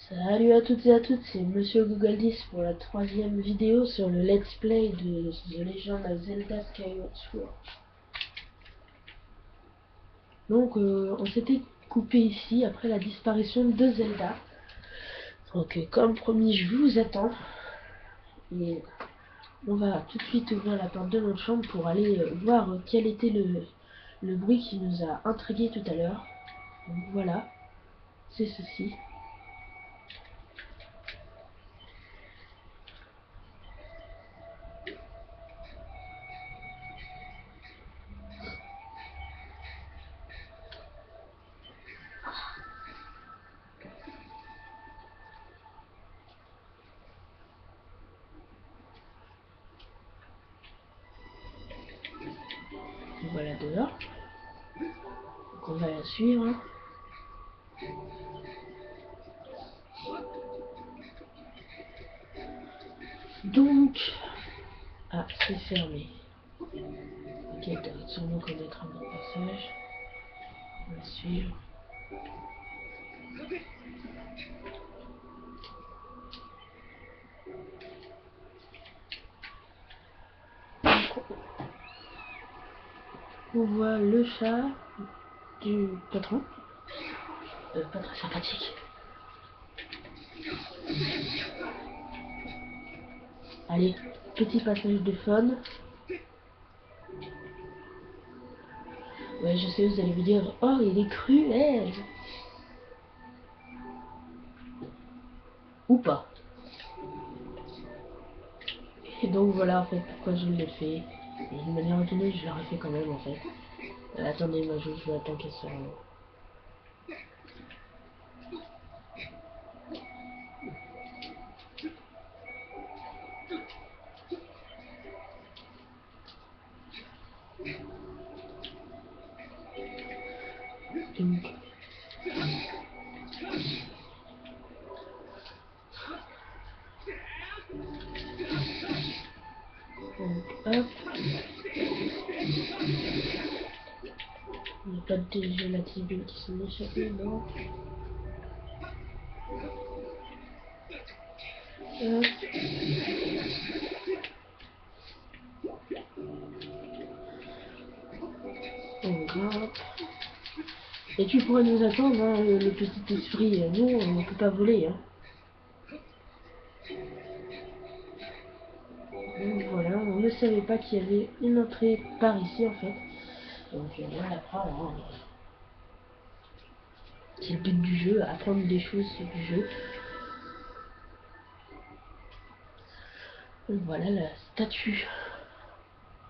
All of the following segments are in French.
Salut à toutes et à tous, c'est Monsieur Google 10 pour la troisième vidéo sur le let's play de The Legend of Zelda Skyward Sword. Donc on s'était coupé ici après la disparition de Zelda. Donc comme promis, je vous attends. Et on va tout de suite ouvrir la porte de notre chambre pour aller voir quel était le bruit qui nous a intrigué tout à l'heure. Donc voilà, c'est ceci. Voilà dehors. Donc on va la suivre. Donc, ah, c'est fermé. Ok, elle doit sûrement connaître un autre passage. On va suivre. On voit le chat du patron. Pas très sympathique. Allez, petit passage de fun. Ouais, je sais, vous allez vous dire, oh, il est cruel. Ou pas. Et donc voilà en fait pourquoi je l'ai fait. Et d'une manière étonnée, je l'aurais fait quand même en fait. Attendez, moi je vais attendre qu'elle soit... Donc, hop. Il n'y a pas de gélatine qui sont échappés, non. Hop. On grimpe. Et tu pourrais nous attendre, hein, le petit esprit. Nous, on ne peut pas voler. Hein. Donc voilà, on ne savait pas qu'il y avait une entrée par ici en fait. Donc on l'apprend. Hein. C'est le but du jeu, apprendre des choses du jeu. Donc voilà la statue.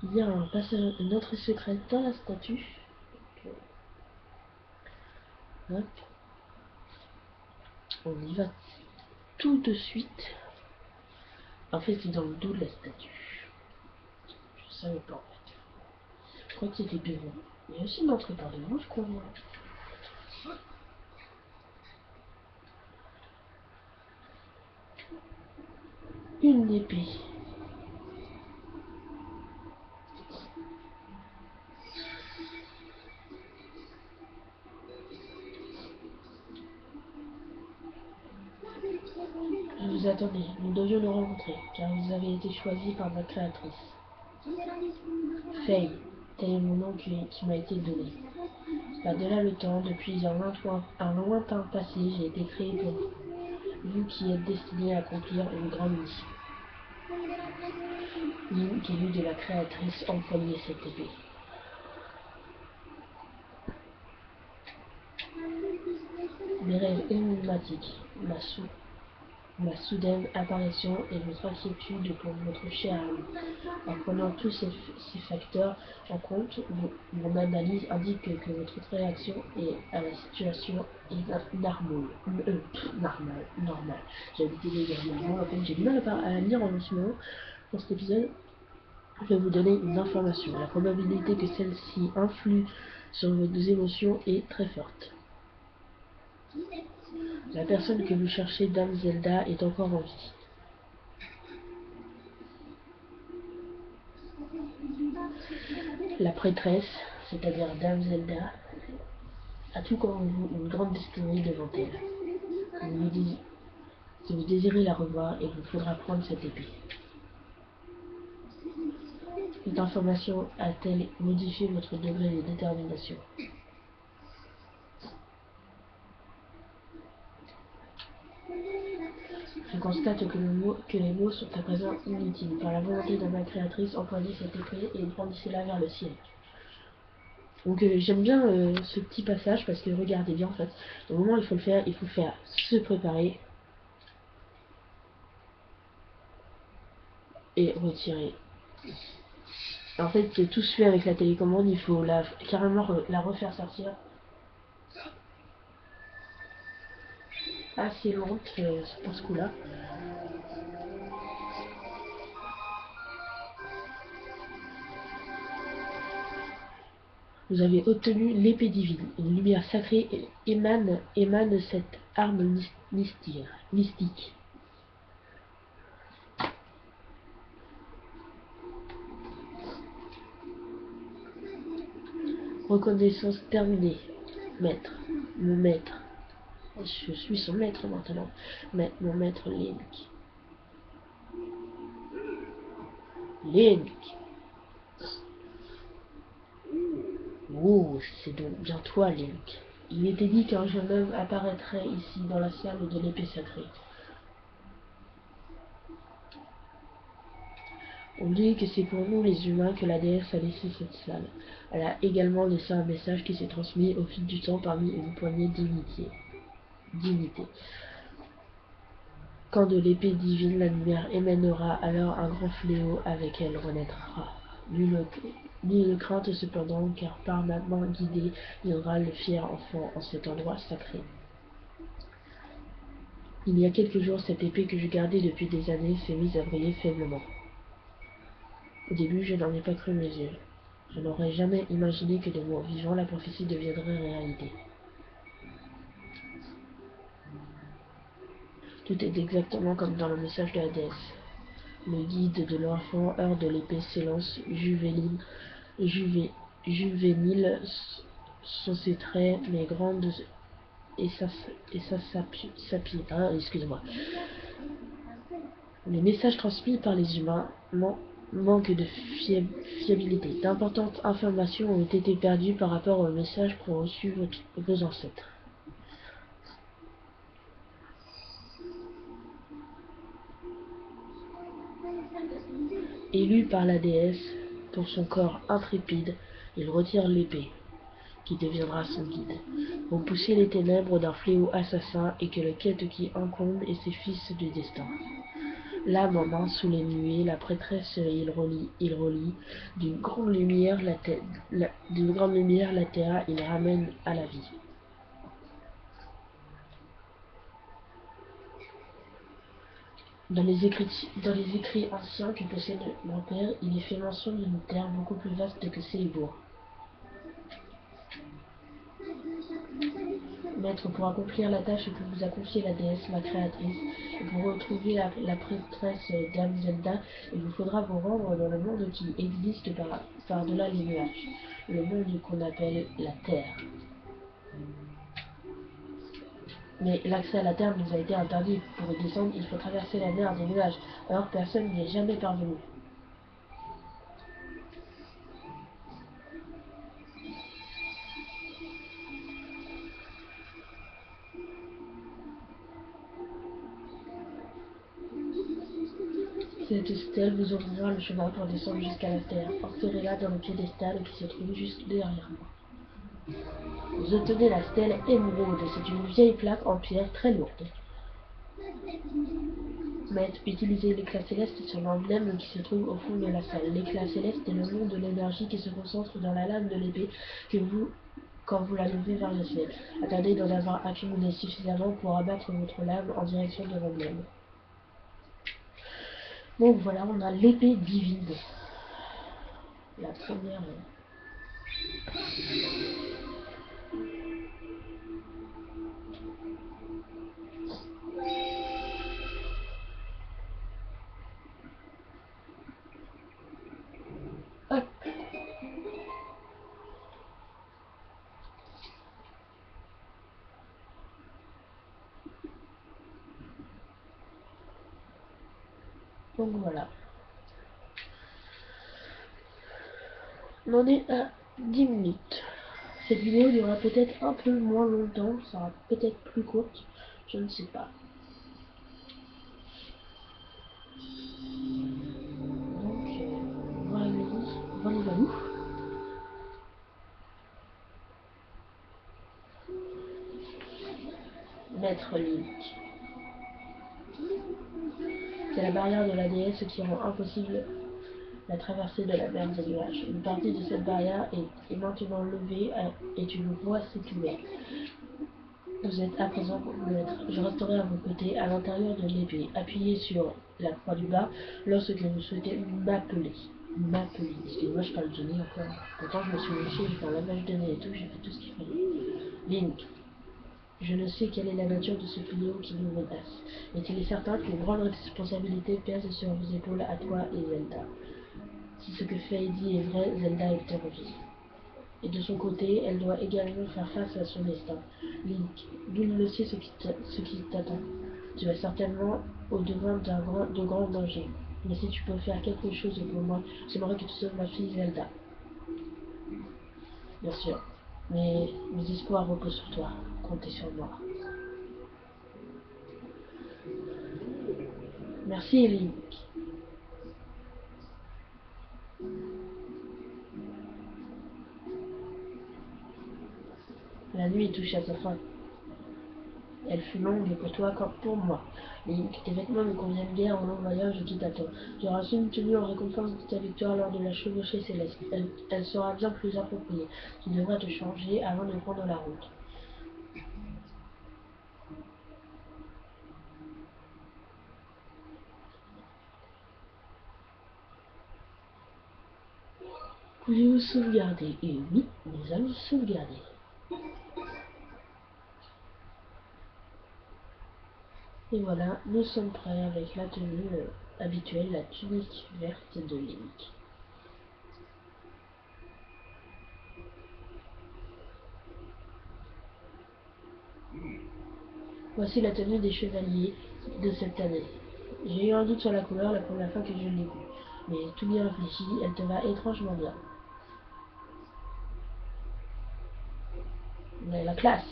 Il y a un passage, une entrée secrète dans la statue. Hop. On y va tout de suite. En fait, c'est dans le dos de la statue. Je savais pas en fait. Je crois que c'était devant. Il y a aussi une entrée par devant, je crois. Une épée. Vous attendez, nous devions nous rencontrer, car vous avez été choisi par ma créatrice. Faye, tel est mon nom qui m'a été donné. Par-delà le temps, depuis un lointain passé, j'ai été créé pour vous qui êtes destiné à accomplir une grande mission. Link, élu de la créatrice, empoignait cette épée. Mes rêves énigmatiques, ma soudaine apparition et votre inquiétude pour votre cher ami. En prenant tous ces facteurs en compte, mon analyse indique que votre réaction à la situation est normale. J'ai habité les derniers en fait j'ai du mal à lire en ce moment. Dans cet épisode, je vais vous donner une information. La probabilité que celle-ci influe sur vos émotions est très forte. La personne que vous cherchez, Dame Zelda, est encore en vie. La prêtresse, c'est-à-dire Dame Zelda, a tout comme vous une grande destinée devant elle. Si vous désirez la revoir, il vous faudra prendre cette épée. Cette information a-t-elle modifié votre degré de détermination? Je constate que les mots sont à présent inutiles. Par la volonté de ma créatrice, employez cette épée et brandissez-la vers le ciel. Donc j'aime bien ce petit passage parce que regardez bien en fait, au moment où il faut le faire, il faut faire se préparer et retirer. En fait c'est tout se fait avec la télécommande, il faut carrément la refaire sortir. Assez lente pour ce coup-là. Vous avez obtenu l'épée divine. Une lumière sacrée émane de cette arme mystique. Reconnaissance terminée. Maître. Mon maître. Je suis son maître maintenant. Mon maître Link. Link. Oh, c'est donc bien toi, Link. Il était dit qu'un jeune homme apparaîtrait ici dans la salle de l'épée sacrée. On dit que c'est pour nous les humains que la déesse a laissé cette salle. Elle a également laissé un message qui s'est transmis au fil du temps parmi une poignée d'unités. Quand de l'épée divine la lumière émènera, alors un grand fléau avec elle renaîtra. Nulle crainte cependant, car par ma main guidée viendra le fier enfant en cet endroit sacré. Il y a quelques jours, cette épée que je gardais depuis des années s'est mise à briller faiblement. Au début, je n'en ai pas cru mes yeux. Je n'aurais jamais imaginé que de mon vivant, la prophétie deviendrait réalité. Tout est exactement comme dans le message de la déesse. Le guide de l'enfant, heure de l'épée, s'élance, juvénile sont ses traits, mais grandes et sa excusez-moi. Les messages transmis par les humains manquent de fiabilité. D'importantes informations ont été perdues par rapport aux messages qu'ont reçus vos ancêtres. Élu par la déesse, pour son corps intrépide, il retire l'épée, qui deviendra son guide. Repousser les ténèbres d'un fléau assassin et que le quête qui incombe et ses fils du destin. L'âme en main sous les nuées, la prêtresse il relie, d'une grande lumière la terre, il ramène à la vie. Dans les écrits anciens que possède mon père, il est fait mention d'une terre beaucoup plus vaste que Célébor. Maître, pour accomplir la tâche que vous a confiée la déesse, ma créatrice, et pour retrouver la prêtresse Dame Zelda, il vous faudra vous rendre dans le monde qui existe par-delà les nuages, le monde qu'on appelle la Terre. Mais l'accès à la Terre nous a été interdit. Pour y descendre, il faut traverser la mer des nuages. Or, personne n'y est jamais parvenu. Cette stèle vous ouvrira le chemin pour descendre jusqu'à la Terre. Enserrez-la dans le piédestal qui se trouve juste derrière moi. Vous obtenez la stèle émeraude. C'est une vieille plaque en pierre très lourde. Maître, utilisez l'éclat céleste sur l'emblème qui se trouve au fond de la salle. L'éclat céleste est le nom de l'énergie qui se concentre dans la lame de l'épée quand vous la levez vers le ciel. Attendez d'en avoir accumulé suffisamment pour abattre votre lame en direction de l'emblème. Donc voilà, on a l'épée divine. La première. Hop. Donc voilà. On en est à 10 minutes. Cette vidéo durera peut-être un peu moins longtemps, sera peut-être plus courte, je ne sais pas. Donc voilà, voilà, voilà. Maître Link. C'est la barrière de la déesse qui rend impossible la traversée de la mer des nuages. Une partie de cette barrière est maintenant levée et une voie s'est ouverte. Vous êtes à présent maître. Je resterai à vos côtés à l'intérieur de l'épée. Appuyez sur la croix du bas lorsque vous souhaitez m'appeler. M'appeler. Excusez-moi, je parle de nez encore. Pourtant, je me suis léché, j'ai fait un lavage de nez et tout, j'ai fait tout ce qu'il fallait. Link. Je ne sais quelle est la nature de ce fléau qui nous menace, mais il est certain qu'une grande responsabilité pèse sur vos épaules à toi et Zelda. Si ce que Faye dit est vrai, Zelda est en vie. Et de son côté, elle doit également faire face à son destin. Link, nul ne sait ce qui t'attend. Tu vas certainement au-devant de grands dangers. Mais si tu peux faire quelque chose pour moi, j'aimerais que tu sauves ma fille Zelda. Bien sûr. Mais mes espoirs reposent sur toi. Comptez sur moi. Merci, Link. La nuit touche à sa fin. Elle fut longue pour toi comme pour moi. Link, tes vêtements ne conviennent guère au long voyage qui t'attend. Tu auras une tenue en récompense de ta victoire lors de la chevauchée céleste. Elle sera bien plus appropriée. Tu devras te changer avant de prendre la route. Pouvez-vous sauvegarder? Et oui, nous allons sauvegarder. Et voilà, nous sommes prêts avec la tenue habituelle, la tunique verte de Link. Voici la tenue des chevaliers de cette année. J'ai eu un doute sur la couleur la première fois que je l'ai vue, mais tout bien réfléchi, elle te va étrangement bien. Mais la classe.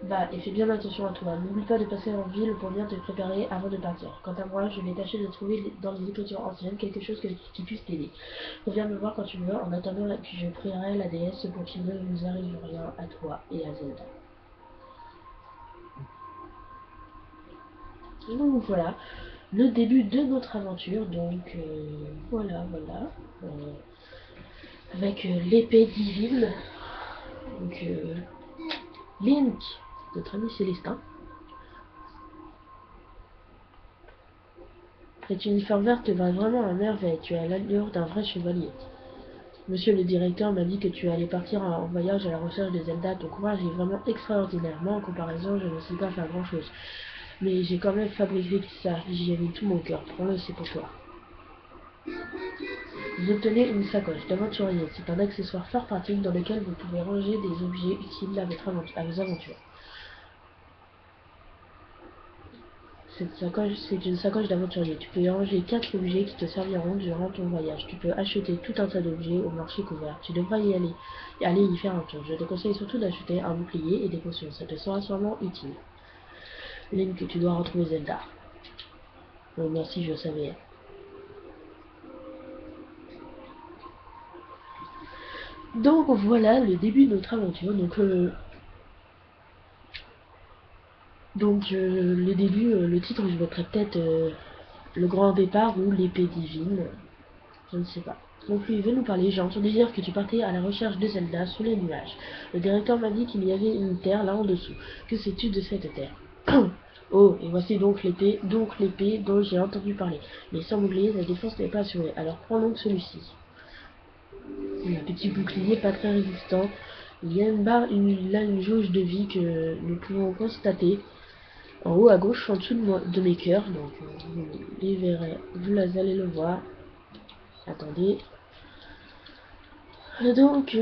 Va, et fais bien attention à toi. N'oublie pas de passer en ville pour bien te préparer avant de partir. Quant à moi, je vais tâcher de trouver dans les écritures anciennes quelque chose qui puisse t'aider. Reviens me voir quand tu veux, en attendant que je prierai la déesse pour qu'il ne nous arrive rien à toi et à Zelda. Donc voilà, le début de notre aventure. Donc voilà. Avec l'épée divine. Donc Link, notre ami Célestin. Cet uniforme vert te va vraiment à merveille, tu as l'allure d'un vrai chevalier. Monsieur le directeur m'a dit que tu allais partir en voyage à la recherche de Zelda. Ton courage est vraiment extraordinaire. Moi, en comparaison, je ne sais pas faire grand-chose. Mais j'ai quand même fabriqué ça. J'y ai mis tout mon cœur. Prends-le, c'est pour toi. Vous obtenez une sacoche d'aventurier. C'est un accessoire fort pratique dans lequel vous pouvez ranger des objets utiles à vos aventures. Cette sacoche, c'est une sacoche d'aventurier. Tu peux y ranger 4 objets qui te serviront durant ton voyage. Tu peux acheter tout un tas d'objets au marché couvert. Tu devras y y faire un tour. Je te conseille surtout d'acheter un bouclier et des potions. Ça te sera sûrement utile. Link, tu dois retrouver Zelda. Oh, merci, je savais. Donc voilà le début de notre aventure. Le début, le titre, je mettrais peut-être le grand départ ou l'épée divine. Je ne sais pas. Donc lui, il veut nous parler. J'ai entendu dire que tu partais à la recherche de Zelda sous les nuages. Le directeur m'a dit qu'il y avait une terre là en dessous. Que sais-tu de cette terre? Oh, et voici donc l'épée dont j'ai entendu parler. Mais sans oublier, sa défense n'est pas assurée. Alors prends donc celui-ci. Un petit bouclier pas très résistant. Il y a là une jauge de vie que nous pouvons constater en haut à gauche, en dessous de mes cœurs. Donc vous les verrez, vous allez le voir. Attendez. Donc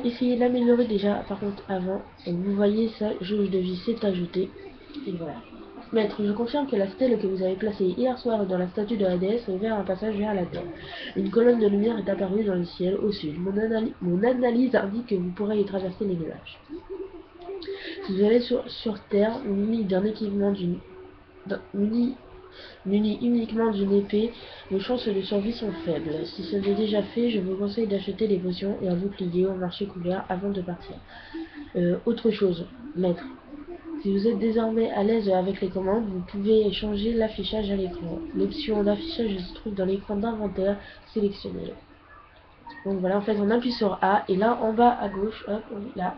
essayer de l'améliorer déjà. Par contre, avant, vous voyez ça, jauge de vie s'est ajoutée. Et voilà. Maître, je confirme que la stèle que vous avez placée hier soir dans la statue de la déesse a ouvert un passage vers la Terre. Une colonne de lumière est apparue dans le ciel au sud. Mon analyse indique que vous pourrez y traverser les nuages. Si vous allez sur Terre, muni d'un équipement muni uniquement d'une épée, vos chances de survie sont faibles. Si ce n'est déjà fait, je vous conseille d'acheter des potions et un bouclier au marché couvert avant de partir. Autre chose, maître. Si vous êtes désormais à l'aise avec les commandes, vous pouvez changer l'affichage à l'écran. L'option d'affichage se trouve dans l'écran d'inventaire sélectionné. Donc voilà, en fait, on appuie sur A et là, en bas à gauche, hop, là,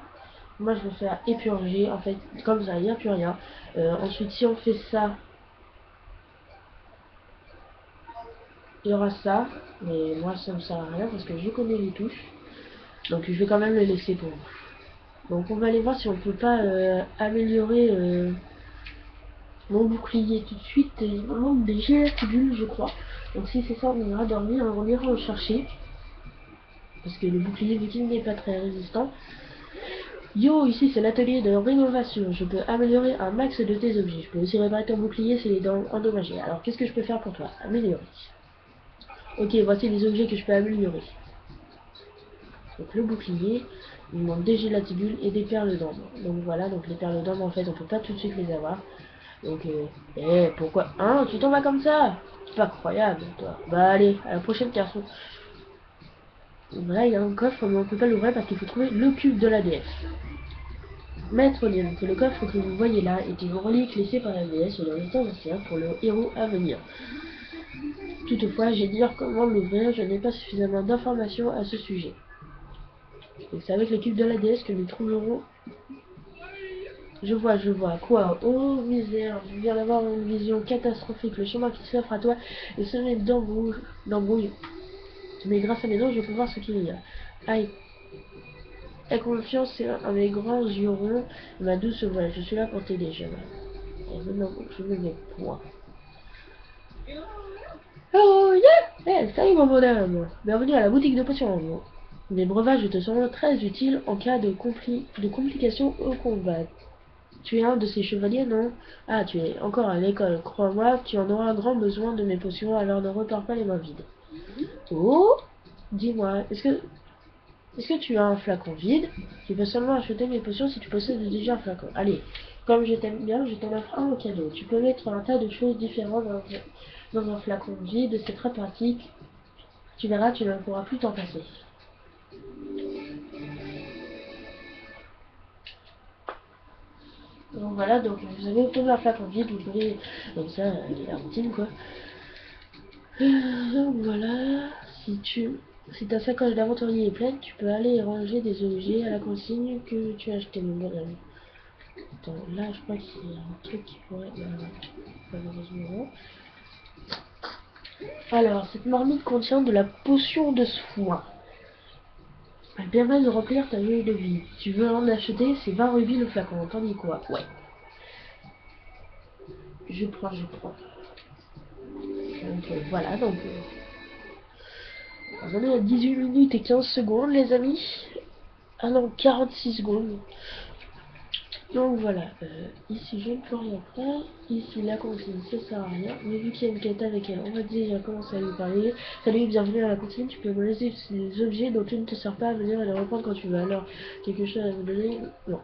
moi je vais faire épurger, en fait, comme ça, il n'y a plus rien. Ensuite, si on fait ça, il y aura ça, mais moi ça ne me sert à rien parce que je connais les touches. Donc je vais quand même le laisser pour vous. Donc on va aller voir si on peut pas améliorer mon bouclier tout de suite. Il me manque des gélatibules, je crois. Donc si c'est ça, on ira dormir, on ira le chercher. Parce que le bouclier, vu qu'il n'est pas très résistant. Yo, ici c'est l'atelier de rénovation. Je peux améliorer un max de tes objets. Je peux aussi réparer ton bouclier s'il est endommagé. Alors qu'est-ce que je peux faire pour toi? Améliorer. Ok, voici les objets que je peux améliorer. Donc le bouclier, il me manque des gélatibules et des perles d'ambre. Donc voilà, donc les perles d'ambre en fait on peut pas tout de suite les avoir. Donc pourquoi? Hein, tu t'en vas comme ça? C'est pas croyable toi. Bah allez, à la prochaine garçon. Voilà, il y a un coffre, mais on peut pas l'ouvrir parce qu'il faut trouver le cube de la déesse. Maître Lien, c'est le coffre que vous voyez là est une relique laissée par la déesse dans les temps anciens pour le héros à venir. Toutefois, j'ignore comment l'ouvrir, je n'ai pas suffisamment d'informations à ce sujet. Et c'est avec l'équipe de la déesse que nous trouverons. Je vois. Quoi? Oh misère, je viens d'avoir une vision catastrophique. Le chemin qui s'offre à toi est semé d'embrouilles. Mais grâce à mes dents, je peux voir ce qu'il y a. Aïe. Aie confiance, c'est un des grands yeux ronds. Ma douce voix, je suis là pour t'aider, jeune homme. Non, je ne vais point. Oh yeah! Salut mon bonhomme! Bienvenue à la boutique de potions. Les breuvages te seront très utiles en cas de complications au combat. Tu es un de ces chevaliers, non? Ah, tu es encore à l'école. Crois-moi, tu en auras un grand besoin de mes potions, alors ne repars pas les mains vides. Oh! Dis-moi, est-ce que tu as un flacon vide? Tu peux seulement acheter mes potions si tu possèdes déjà un flacon. Allez, comme je t'aime bien, je t'en offre un au cadeau. Tu peux mettre un tas de choses différentes dans un flacon vide, c'est très pratique. Tu verras, tu ne pourras plus t'en passer. Donc voilà, donc vous avez obtenu un flacon vide, vous pouvez, comme ça, la routine quoi. Donc voilà, si ta sacoche d'aventurier est pleine, tu peux aller ranger des objets à la consigne que tu as acheté, mon bonhomme. Attends, là je crois qu'il y a un truc qui pourrait... malheureusement. Alors, cette marmite contient de la potion de soin. Elle permet de remplir ta jauge de vie. Si tu veux en acheter, c'est 20 rubis le flacon. T'en dis quoi? Ouais. Je prends. Donc voilà, donc... on est à 18 minutes et 15 secondes, les amis. Ah non, 46 secondes. Donc voilà, ici je ne peux rien faire. Ici la consigne ça sert à rien. Mais vu qu'il y a une quête avec elle, on va déjà commencer à lui parler. Salut, bienvenue à la consigne. Tu peux me laisser ces objets dont tu ne te sers pas à venir et les reprendre quand tu veux. Alors, quelque chose à me donner? Non.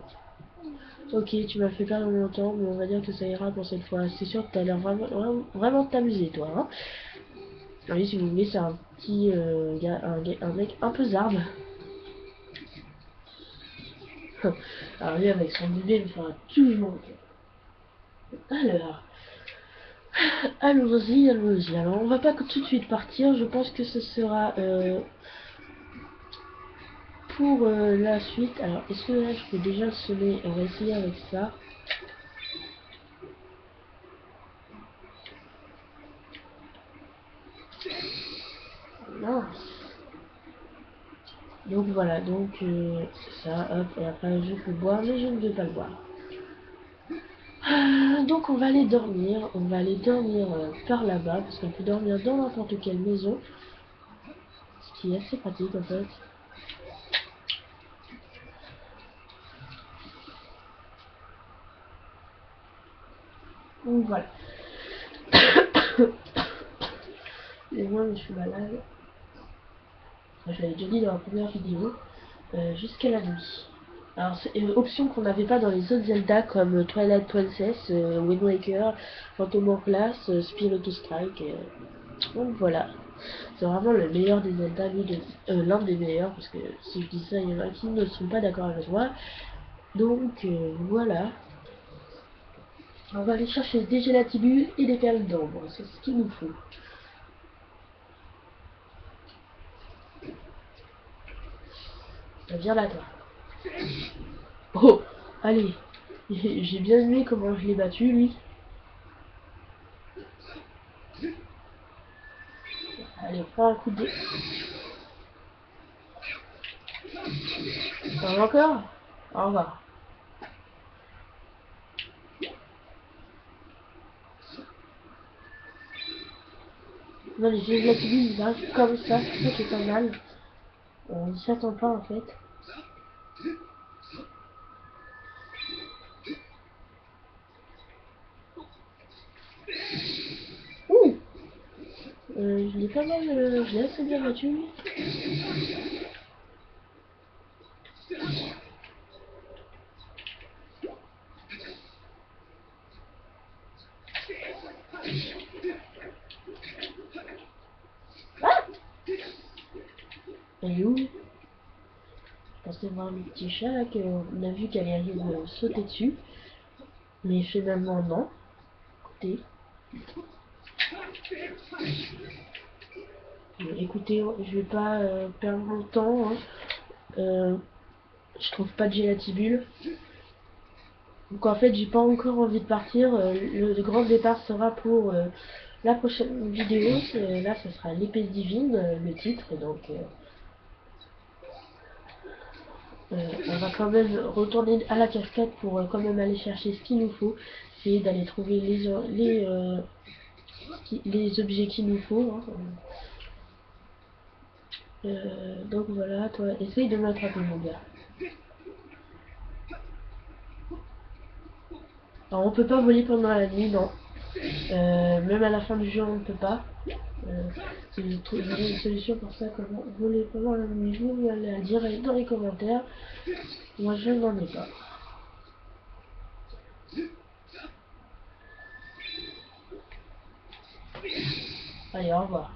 Ok, tu m'as fait perdre mon temps, mais on va dire que ça ira pour cette fois. C'est sûr que t'as l'air vraiment t'amuser, toi. Hein, oui, si vous voulez, c'est un petit un mec un peu zarbe. Alors lui, avec son bébé, il me fera toujours. Alors, allons-y. Alors, on va pas tout de suite partir. Je pense que ce sera pour la suite. Alors, est-ce que là, je peux déjà le semer? On va essayer avec ça. Non. Donc voilà, donc ça, hop, et après je peux boire, mais je ne vais pas le boire. Donc on va aller dormir, par là-bas, parce qu'on peut dormir dans n'importe quelle maison, ce qui est assez pratique en fait. Donc voilà. Et moi je suis malade. Enfin, je l'avais déjà dit dans la première vidéo. Jusqu'à la nuit. Alors c'est une option qu'on n'avait pas dans les autres Zelda comme Twilight Princess, Wind Waker, Phantom Hourglass, Spirit to Strike. Donc voilà. C'est vraiment le meilleur des Zelda, l'un des meilleurs, parce que si je dis ça, il y en a qui ne sont pas d'accord avec moi. Donc voilà. On va aller chercher des Gélatibus et des perles d'ombre, c'est ce qu'il nous faut. Viens là toi. Oh, allez. J'ai bien aimé comment je l'ai battu lui. Allez, prends un coup de dé. Encore. Au revoir. Non, les Gélatibus ils arrivent comme ça, c'est ça qui est pas mal. On s'y attend pas en fait. Ouh, je l'ai pas mal, je l'ai assez bien battu. Ah, elle est où? Je pensais voir le petit chat là qu'on a vu qu'elle allait me sauter dessus. Mais finalement non. Écoutez. Écoutez, je vais pas perdre mon temps. Hein. Je trouve pas de Gélatibule. Donc en fait j'ai pas encore envie de partir. Le grand départ sera pour la prochaine vidéo. Là ce sera l'épée divine, le titre. Donc on va quand même retourner à la cascade pour quand même aller chercher ce qu'il nous faut. Essayer d'aller trouver les objets qu'il nous faut. Hein. Donc voilà, toi, essaye de m'attraper mon gars. Alors on peut pas voler pendant la nuit, non. Même à la fin du jeu on ne peut pas. Si vous trouvez une solution pour ça, comment voler pendant la nuit, vous allez la dire dans les commentaires. Moi je n'en ai pas. Allez, au revoir.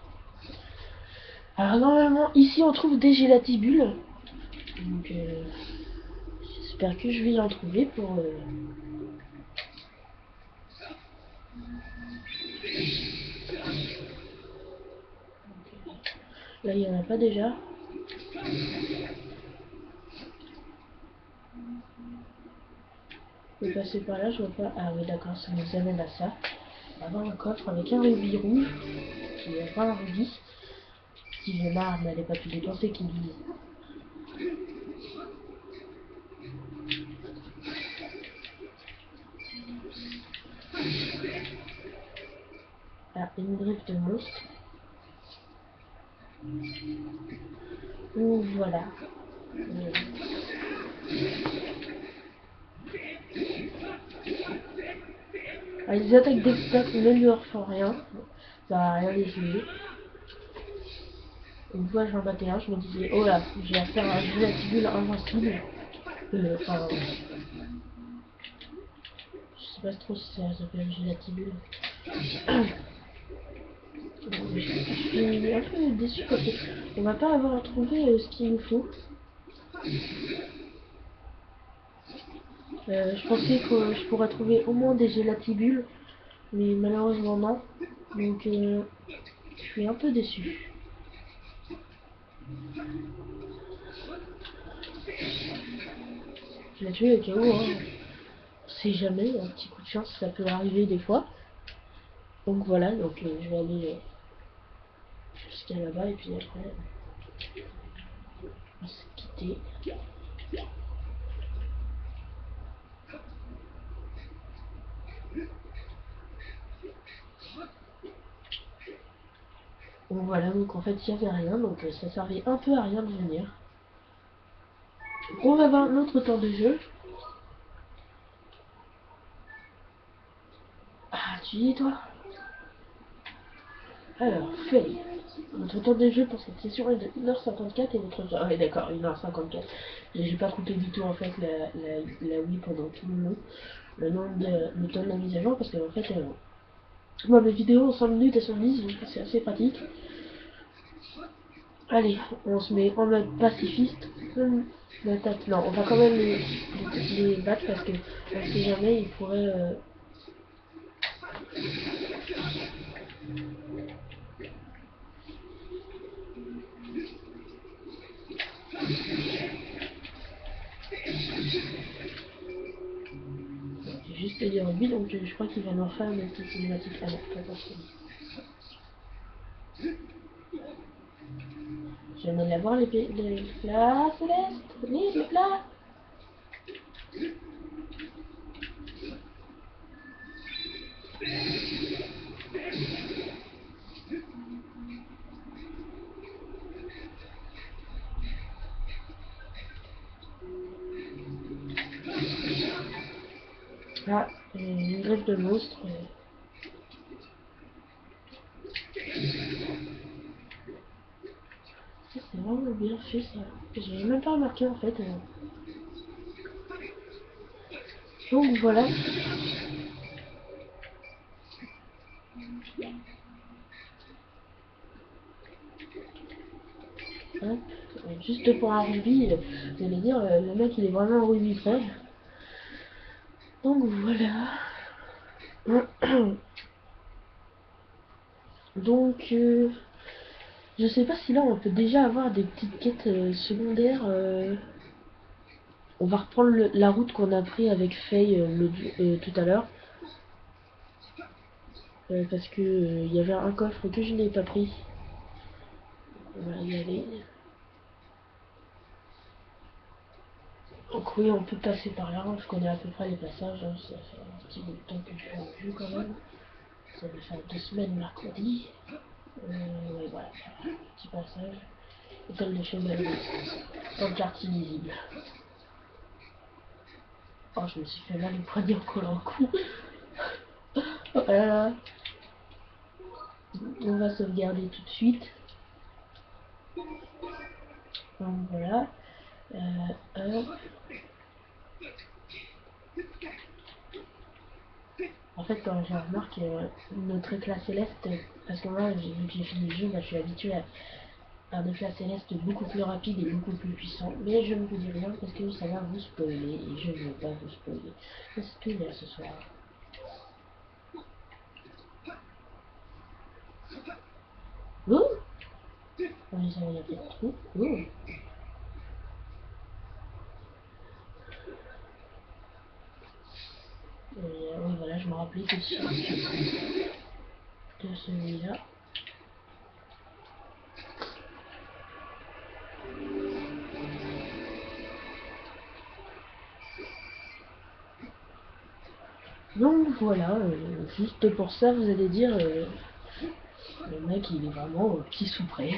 Alors normalement ici on trouve des Gélatibules. Donc j'espère que je vais en trouver pour... Là il n'y en a pas déjà. Je vais passer par là, je vois pas... Ah oui d'accord, ça nous amène à ça. On va avoir un coffre avec un rubis rouge. Qui est pas un rubis. Si le marre n'allait pas tout dépenser qu'il dise. Ah, une griffe de monstre. Donc voilà. Ah, les attaques d'exploit ne leur font rien. Bah rien d'essayer. Une fois j'en battais un, je me disais oh là, j'ai affaire à un Gélatibule invincible. Enfin, je sais pas trop si ça s'appelle Gélatibule. Je suis un peu déçu parce qu'on va pas avoir trouvé ce qu'il nous faut. Je pensais que je pourrais trouver au moins des Gélatibules, mais malheureusement non. Donc je suis un peu déçu. Je l'ai tué au cas où, hein. On sait jamais, un petit coup de chance, ça peut arriver des fois. Donc voilà, donc je vais aller jusqu'à là-bas et puis après on va se quitter. Donc voilà, donc en fait il n'y avait rien, donc ça servait un peu à rien de venir. On va voir notre temps de jeu. tu y es, toi? Alors, Faye. Notre temps de jeu pour cette session est de 1h54 et votre... Ah ouais, d'accord, 1h54. J'ai pas coupé du tout, en fait, la Wii pendant tout le long. Le temps de la mise à jour, parce que, en fait, moi, mes vidéos en 5 minutes, elles sont 10, donc c'est assez pratique. Allez, on se met en mode pacifiste. Non, on va quand même les battre, parce que, on sait jamais, ils pourraient... J'ai juste dire lui, donc je crois qu'il va nous refaire une petite cinématique. Ah non, pas possible. J'aimerais la voir les plats célestes. Les plats. Ah, une greffe de monstre. Ça, c'est vraiment bien fait, ça. J'avais même pas remarqué, en fait. Donc voilà. Hop. Juste pour un rubis, vous allez dire, le mec il est vraiment un rubis près. Donc voilà. Donc, je sais pas si là on peut déjà avoir des petites quêtes secondaires. On va reprendre la route qu'on a pris avec Faye tout à l'heure. Parce que il y avait un coffre que je n'ai pas pris. On va y aller. Donc oui, on peut passer par là, je connais à peu près les passages, hein. Ça fait un petit bout de temps que je suis en vue quand même. Ça va faire 2 semaines mercredi. Oui, voilà, petit passage. Hôtel de cheval, dans le quartier visible. Oh, je me suis fait mal le poignet en collant le cou. Voilà. On va sauvegarder tout de suite. Donc voilà. Hop. En fait, quand je remarque notre éclat céleste, parce que moi, vu que j'ai fini le jeu, bah, je suis habitué à un éclat céleste beaucoup plus rapide et beaucoup plus puissant. Mais je ne vous dis rien parce que ça va vous spoiler et je ne veux pas vous spoiler. Qu'est-ce qu'il y a ce soir? Oh, oui, ça y a peut-être trop. Oh. Oui, voilà, je me rappelais tout de suite de celui-là. Donc voilà, juste pour ça, vous allez dire, le mec il est vraiment petit sous près.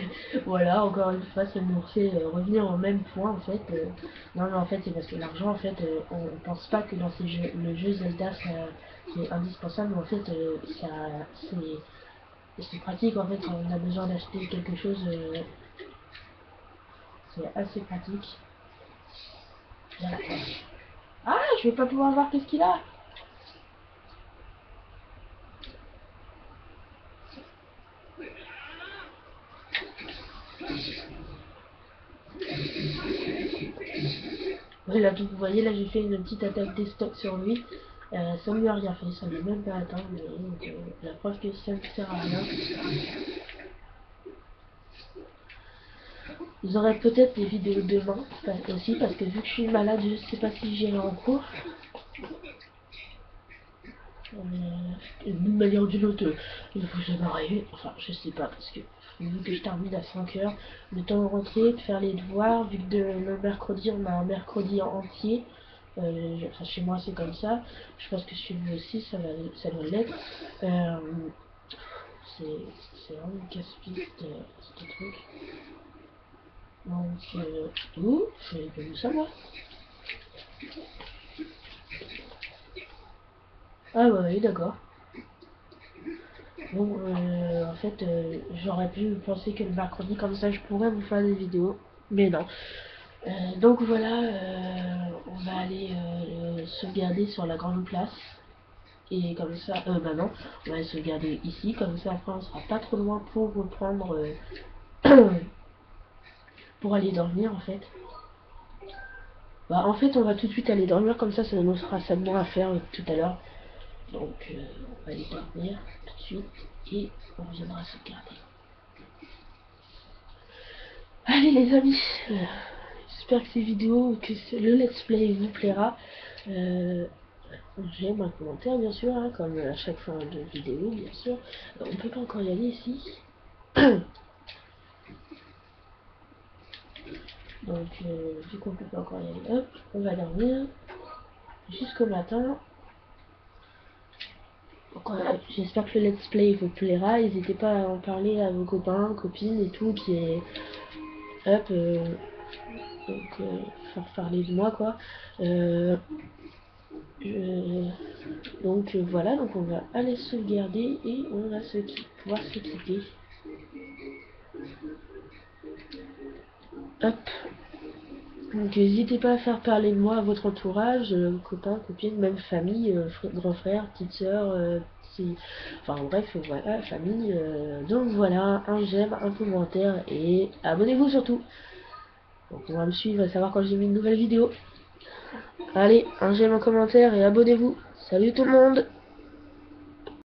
Voilà, encore une fois, ça nous refait revenir au même point en fait. Non, mais en fait, c'est parce que l'argent, en fait, on pense pas que dans ces jeux, le jeu Zelda, c'est indispensable, mais en fait, c'est pratique en fait, quand on a besoin d'acheter quelque chose, c'est assez pratique. Voilà. Ah, je vais pas pouvoir voir qu'est-ce qu'il a. Oui, là, vous voyez, là, j'ai fait une petite attaque des stocks sur lui. Ça ne lui a rien fait, ça ne l'a même pas atteint. Donc, la preuve que ça ne sert à rien. Ils auraient peut-être des vidéos demain aussi, parce que vu que je suis malade, je sais pas si j'irai en cours. D'une manière ou d'une autre, il faut jamais arriver. Enfin, je sais pas, parce que vu que je termine à 5h, le temps de rentrer, de faire les devoirs, vu que le mercredi, on a un mercredi entier. Enfin, chez moi, c'est comme ça. Je pense que chez vous aussi, ça doit l'être. C'est vraiment une casse-piste, ce truc. Donc, ouh, je vais vous savoir. Ah bah oui, d'accord. Bon, en fait, j'aurais pu penser que le mercredi, comme ça, je pourrais vous faire des vidéos, mais non. Donc voilà, on va aller sauvegarder sur la grande place. Et comme ça, bah non, on va sauvegarder ici, comme ça après on sera pas trop loin pour reprendre, pour aller dormir en fait. Bah en fait on va tout de suite aller dormir, comme ça nous sera ça de moins à faire tout à l'heure. Donc on va aller dormir tout de suite et on reviendra sauvegarder. Allez les amis, j'espère que ces vidéos, que le let's play vous plaira. J'aime un commentaire bien sûr, hein, comme à chaque fin de vidéo bien sûr. On peut pas encore y aller ici. Donc vu qu'on peut pas encore y aller, hop, on va dormir jusqu'au matin. J'espère que le let's play vous plaira. N'hésitez pas à en parler à vos copains, copines et tout, qui est hop, donc faire parler de moi quoi. Donc voilà, donc on va aller sauvegarder et on va pouvoir se quitter. Hop. Donc n'hésitez pas à faire parler de moi à votre entourage, copains, copines, même famille, grand frère, petite soeur, enfin bref, voilà, famille. Donc voilà, un j'aime, un commentaire et abonnez-vous surtout. Donc on va me suivre à savoir quand j'ai mis une nouvelle vidéo. Allez, un j'aime, un commentaire et abonnez-vous. Salut tout le monde!